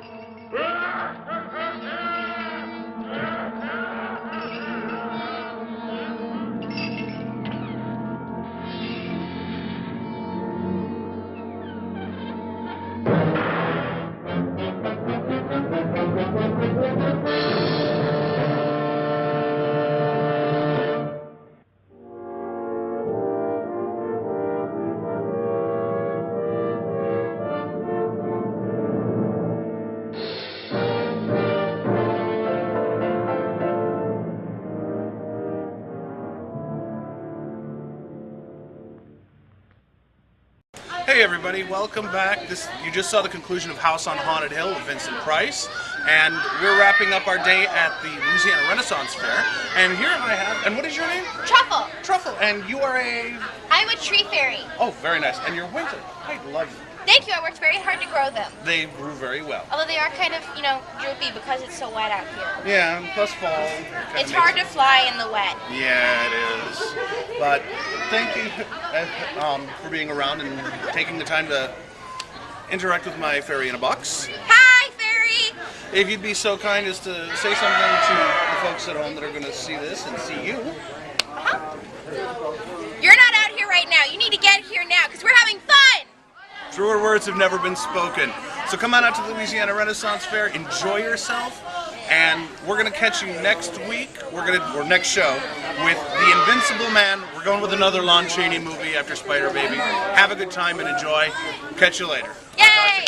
Hey everybody, welcome back. You just saw the conclusion of House on Haunted Hill with Vincent Price, and we're wrapping up our day at the Louisiana Renaissance Fair. And here I have, and what is your name? Truffle. Truffle, and you are a... I'm a tree fairy. Oh, very nice. And you're winter. I love you. Thank you. I worked very hard to grow them. They grew very well. Although they are kind of, droopy because it's so wet out here. Yeah, and plus fall. It's hard to fly in the wet. Yeah, it is. But thank you for being around and taking the time to interact with my fairy in a box. Hi, fairy! If you'd be so kind as to say something to the folks at home that are going to see this and see you. You're not out here right now. You need to get here now because we're having fun! Truer words have never been spoken. So come on out to the Louisiana Renaissance Fair, enjoy yourself, and we're going to catch you next week, or next show, with The Invincible Man. We're going with another Lon Chaney movie after Spider Baby. Have a good time and enjoy. Catch you later. Yay!